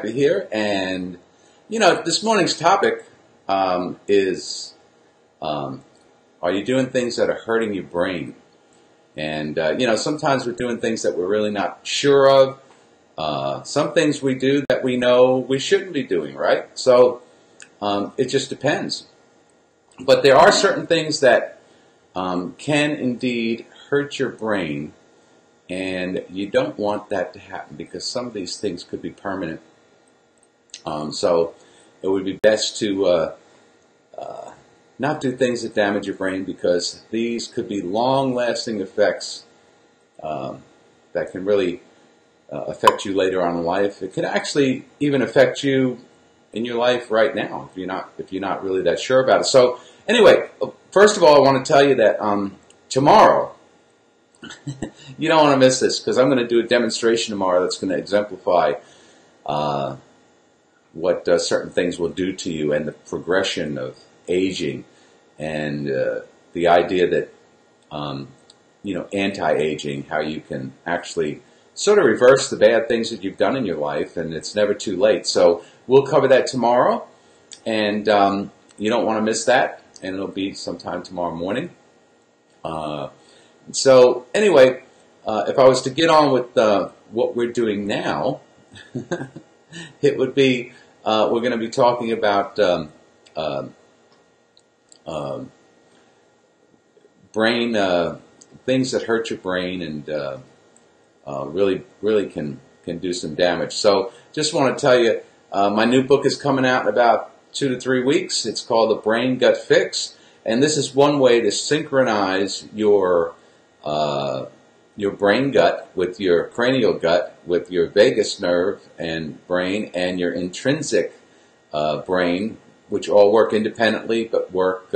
here, and this morning's topic is are you doing things that are hurting your brain? And sometimes we're doing things that we're really not sure of. Some things we do that we know we shouldn't be doing, right? So it just depends. But there are certain things that can indeed hurt your brain, and you don't want that to happen because some of these things could be permanent. So it would be best to not do things that damage your brain, because these could be long-lasting effects that can really affect you later on in life. It could actually even affect you in your life right now if you're not really that sure about it. So anyway, first of all, I want to tell you that tomorrow, you don't want to miss this, because I'm going to do a demonstration tomorrow that's going to exemplify what certain things will do to you, and the progression of aging, and the idea that anti-aging, how you can actually sort of reverse the bad things that you've done in your life, and it's never too late. So we'll cover that tomorrow, and you don't want to miss that, and it'll be sometime tomorrow morning. So anyway, if I was to get on with what we're doing now, it would be we're going to be talking about brain things that hurt your brain, and really can do some damage. So just want to tell you, my new book is coming out in about 2 to 3 weeks. It's called The Brain Gut Fix, and this is one way to synchronize your brain gut with your cranial gut, with your vagus nerve and brain, and your intrinsic brain, which all work independently but work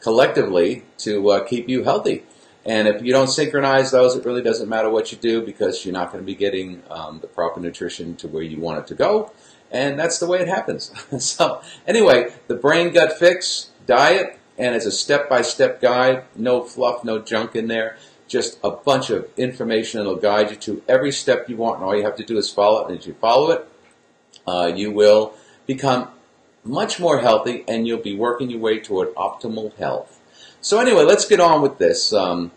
collectively to keep you healthy. And if you don't synchronize those, it really doesn't matter what you do, because you're not going to be getting the proper nutrition to where you want it to go. And that's the way it happens. So anyway, the Brain Gut Fix diet, and it's a step-by-step guide. No fluff, no junk in there. Just a bunch of information that'll guide you to every step you want, and all you have to do is follow it. And as you follow it, you will become much more healthy, and you'll be working your way toward optimal health. So anyway, let's get on with this. What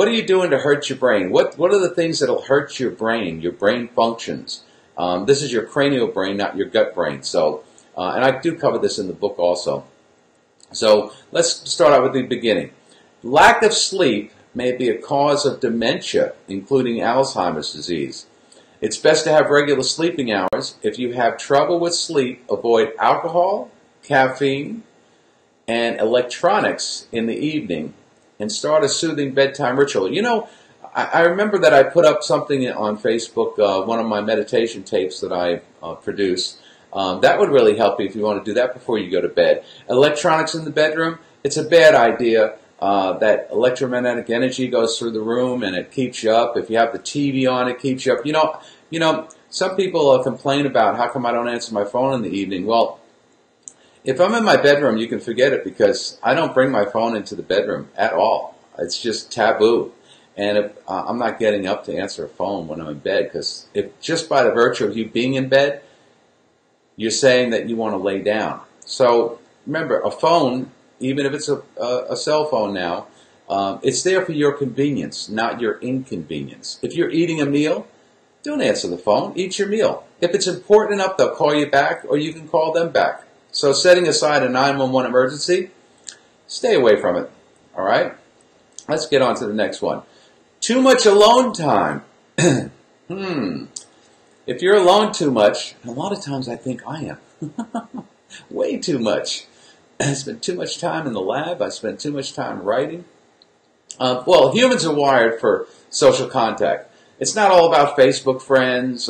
are you doing to hurt your brain? What are the things that'll hurt your brain functions? This is your cranial brain, not your gut brain. So, and I do cover this in the book also. So let's start out with the beginning. Lack of sleep may be a cause of dementia, including Alzheimer's disease. It's best to have regular sleeping hours. If you have trouble with sleep, avoid alcohol, caffeine, and electronics in the evening, and start a soothing bedtime ritual. I remember that I put up something on Facebook, one of my meditation tapes that I produced. That would really help you if you want to do that before you go to bed. Electronics in the bedroom, it's a bad idea. That electromagnetic energy goes through the room, and it keeps you up. If you have the TV on, it keeps you up. Some people complain about how come I don't answer my phone in the evening. Well, if I'm in my bedroom, you can forget it, because I don't bring my phone into the bedroom at all. It's just taboo. And if, I'm not getting up to answer a phone when I'm in bed, because if just by the virtue of you being in bed, you're saying that you want to lay down. So remember, a phone, even if it's a cell phone now, it's there for your convenience, not your inconvenience. If you're eating a meal, don't answer the phone. Eat your meal. If it's important enough, they'll call you back, or you can call them back. So setting aside a 911 emergency, stay away from it. All right? Let's get on to the next one. Too much alone time. If you're alone too much, and a lot of times I think I am, way too much. I spend too much time in the lab. I spend too much time writing. Well, humans are wired for social contact. It's not all about Facebook friends,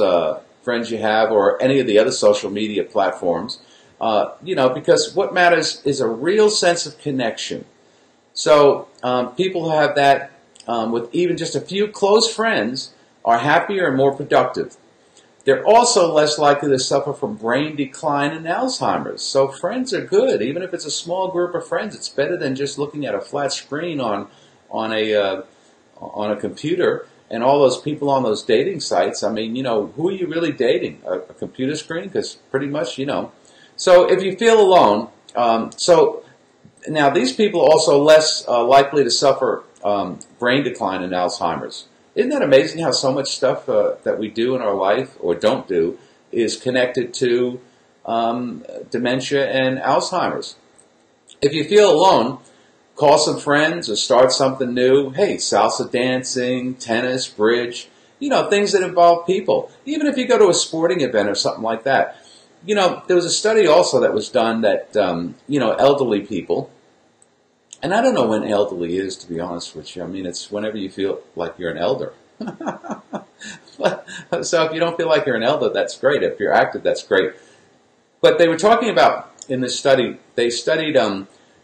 friends you have, or any of the other social media platforms. Because what matters is a real sense of connection. So people who have that with even just a few close friends are happier and more productive. They're also less likely to suffer from brain decline and Alzheimer's. So friends are good. Even if it's a small group of friends, it's better than just looking at a flat screen on a computer and all those people on those dating sites, I mean, who are you really dating? A computer screen? Because pretty much, So if you feel alone, so now these people are also less likely to suffer brain decline and Alzheimer's. Isn't that amazing how so much stuff that we do in our life or don't do is connected to dementia and Alzheimer's? If you feel alone, call some friends or start something new. Hey, salsa dancing, tennis, bridge, things that involve people. Even if you go to a sporting event or something like that. There was a study also that was done that, elderly people, and I don't know when elderly is, to be honest with you. I mean, it's whenever you feel like you're an elder. So if you don't feel like you're an elder, that's great. If you're active, that's great. But they were talking about, in this study, they studied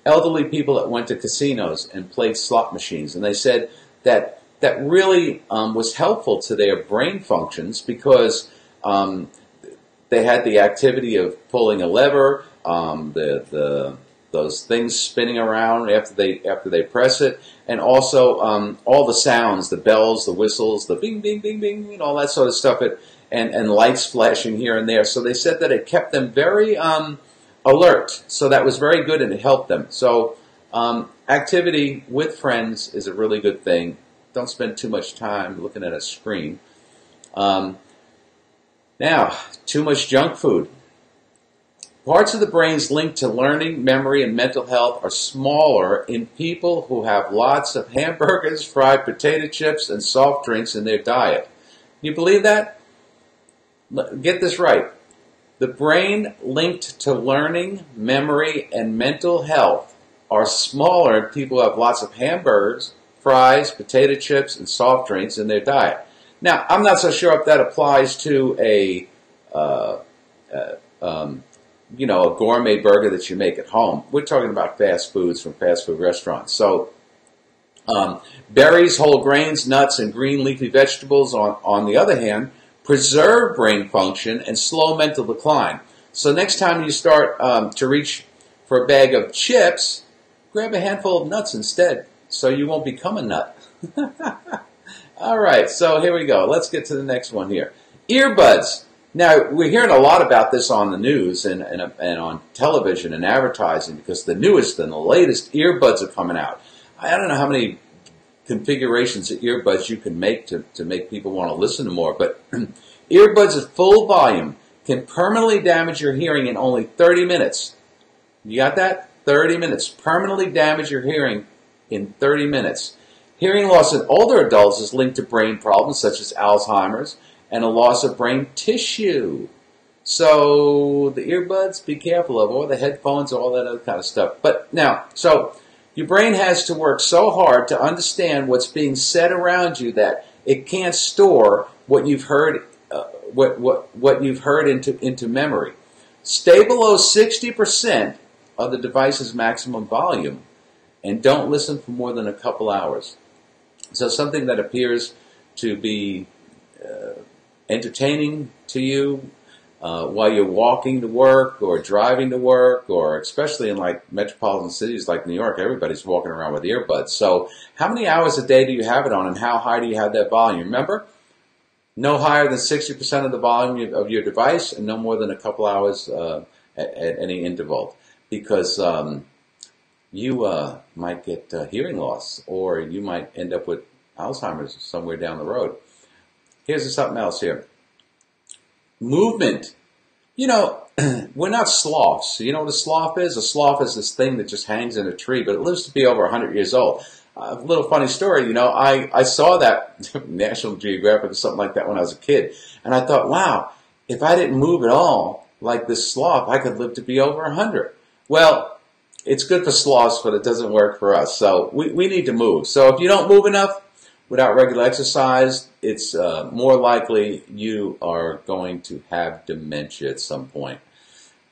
elderly people that went to casinos and played slot machines. And they said that really was helpful to their brain functions because they had the activity of pulling a lever, those things spinning around after they press it, and also all the sounds, the bells, the whistles, the bing, bing, bing, bing, all that sort of stuff, and lights flashing here and there. So they said that it kept them very alert. So that was very good and it helped them. So activity with friends is a really good thing. Don't spend too much time looking at a screen. Now, too much junk food. Parts of the brains linked to learning, memory, and mental health are smaller in people who have lots of hamburgers, fried potato chips, and soft drinks in their diet. Do you believe that? Get this right. The brain linked to learning, memory, and mental health are smaller in people who have lots of hamburgers, fries, potato chips, and soft drinks in their diet. Now, I'm not so sure if that applies to a gourmet burger that you make at home. We're talking about fast foods from fast food restaurants. So, berries, whole grains, nuts, and green leafy vegetables, on the other hand, preserve brain function and slow mental decline. So next time you start to reach for a bag of chips, grab a handful of nuts instead, so you won't become a nut. All right, so here we go. Let's get to the next one here. Earbuds. Now, we're hearing a lot about this on the news and on television and advertising because the newest and the latest earbuds are coming out. I don't know how many configurations of earbuds you can make to make people want to listen to more, but earbuds at full volume can permanently damage your hearing in only 30 minutes. You got that? 30 minutes. Permanently damage your hearing in 30 minutes. Hearing loss in older adults is linked to brain problems such as Alzheimer's and a loss of brain tissue. So the earbuds, be careful of, or the headphones, all that other kind of stuff. But now, so your brain has to work so hard to understand what's being said around you that it can't store what you've heard, what you've heard into memory. Stay below 60% of the device's maximum volume, and don't listen for more than a couple hours. So something that appears to be entertaining to you while you're walking to work or driving to work, or especially in like metropolitan cities like New York, everybody's walking around with earbuds. So how many hours a day do you have it on, and how high do you have that volume? Remember, no higher than 60% of the volume of your device, and no more than a couple hours at any interval, because you might get hearing loss, or you might end up with Alzheimer's somewhere down the road. Here's something else here. Movement. You know, we're not sloths. You know what a sloth is? A sloth is this thing that just hangs in a tree, but it lives to be over 100 years old. A little funny story, you know, I saw that National Geographic or something like that when I was a kid, and I thought, wow, if I didn't move at all like this sloth, I could live to be over 100. Well, it's good for sloths, but it doesn't work for us. So we need to move. So if you don't move enough without regular exercise, it's more likely you are going to have dementia at some point.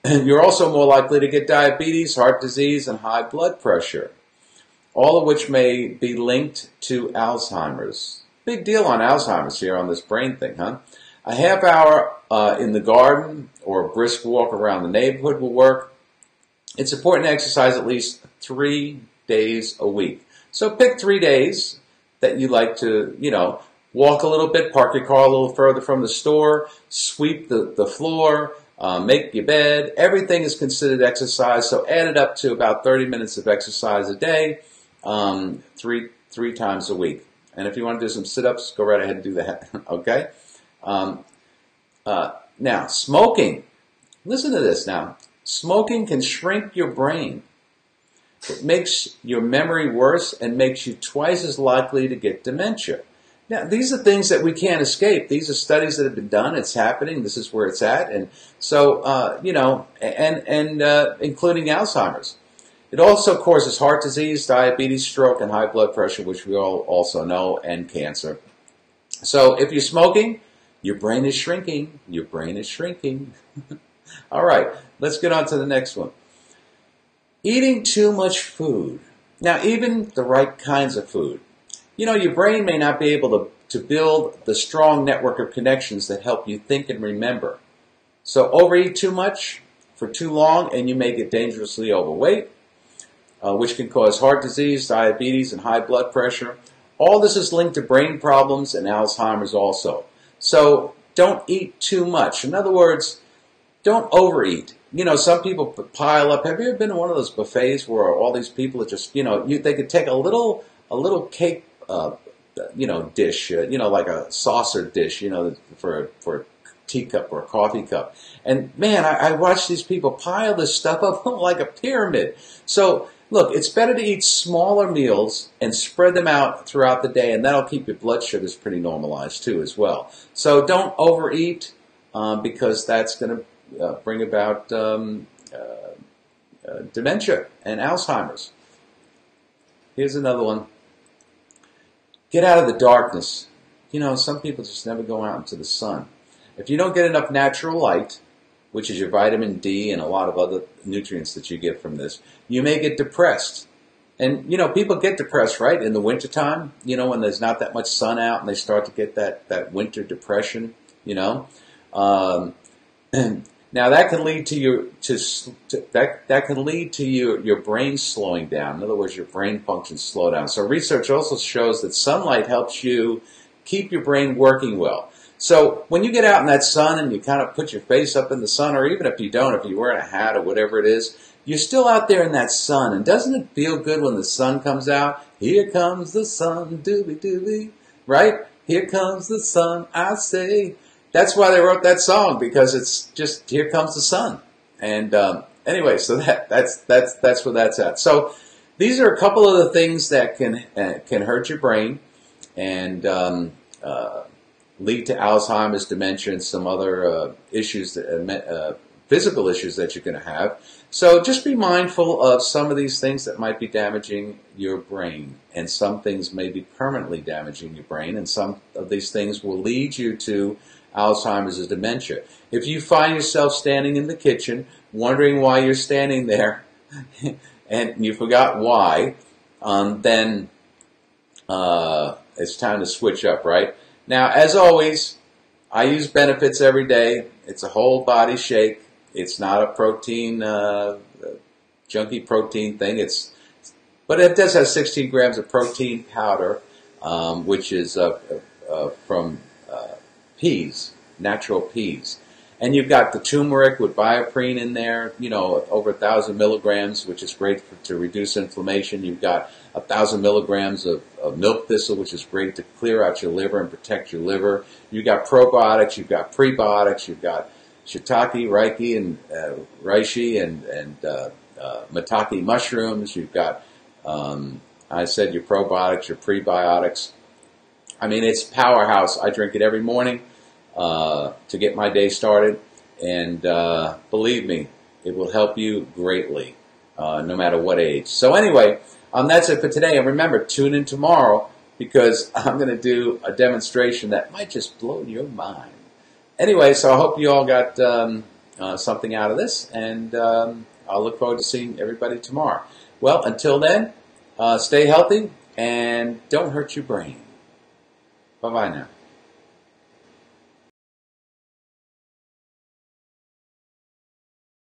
And you're also more likely to get diabetes, heart disease, and high blood pressure, all of which may be linked to Alzheimer's. Big deal on Alzheimer's here on this brain thing, huh? A half hour in the garden or a brisk walk around the neighborhood will work. It's important to exercise at least 3 days a week. So pick 3 days that you like to, you know, Walk a little bit, park your car a little further from the store, sweep the floor, make your bed. Everything is considered exercise, so add it up to about 30 minutes of exercise a day, three times a week. And if you want to do some sit-ups, go right ahead and do that, okay? Now, smoking. Listen to this now. Smoking can shrink your brain. It makes your memory worse and makes you twice as likely to get dementia. Now, these are things that we can't escape. These are studies that have been done. It's happening. This is where it's at. And so, you know, including Alzheimer's. It also causes heart disease, diabetes, stroke, and high blood pressure, which we all also know, and cancer. So if you're smoking, your brain is shrinking. Your brain is shrinking. All right, let's get on to the next one. Eating too much food. Now, even the right kinds of food. You know, your brain may not be able to build the strong network of connections that help you think and remember. So overeat too much for too long and you may get dangerously overweight, which can cause heart disease, diabetes, and high blood pressure. All this is linked to brain problems and Alzheimer's also. So don't eat too much. In other words, don't overeat. You know, some people pile up. Have you ever been to one of those buffets where all these people are just, you know, they could take a little cake, you know, dish, you know, like a saucer dish, you know, for a teacup or a coffee cup. And man, I watch these people pile this stuff up like a pyramid. So look, it's better to eat smaller meals and spread them out throughout the day, and that'll keep your blood sugars pretty normalized too as well. So don't overeat because that's going to bring about dementia and Alzheimer's. Here's another one. Get out of the darkness. You know, some people just never go out into the sun. If you don't get enough natural light, which is your vitamin D and a lot of other nutrients that you get from this, you may get depressed. And, you know, people get depressed, right, in the wintertime, you know, when there's not that much sun out and they start to get that winter depression, you know. Now that can lead to your brain slowing down. In other words, your brain functions slow down. So research also shows that sunlight helps you keep your brain working well. So when you get out in that sun and you kind of put your face up in the sun, or even if you don't, if you're wearing a hat or whatever it is, you're still out there in that sun. And doesn't it feel good when the sun comes out? Here comes the sun, doobie-doobie, right? Here comes the sun, I say. That's why they wrote that song, because it's just, here comes the sun. And anyway, so that's where that's at. So these are a couple of the things that can hurt your brain and lead to Alzheimer's, dementia, and some other issues, physical issues that you're going to have. So just be mindful of some of these things that might be damaging your brain, and some things may be permanently damaging your brain, and some of these things will lead you to Alzheimer's or dementia. If you find yourself standing in the kitchen, wondering why you're standing there, and you forgot why, then it's time to switch up, right? Now, as always, I use Benefits every day. It's a whole body shake. It's not a protein, junky protein thing. But it does have 16 grams of protein powder, which is from peas, natural peas. And you've got the turmeric with bioprine in there, you know, over 1,000 milligrams, which is great to reduce inflammation. You've got 1,000 milligrams of milk thistle, which is great to clear out your liver and protect your liver. You've got probiotics, you've got prebiotics, you've got shiitake, reishi, and maitake mushrooms. You've got, I said, your probiotics, your prebiotics. I mean, it's powerhouse. I drink it every morning to get my day started, and believe me, it will help you greatly, no matter what age. So anyway, that's it for today. And remember, tune in tomorrow, because I'm going to do a demonstration that might just blow your mind. Anyway, so I hope you all got something out of this, and I'll look forward to seeing everybody tomorrow. Well, until then, stay healthy and don't hurt your brain. Bye-bye now.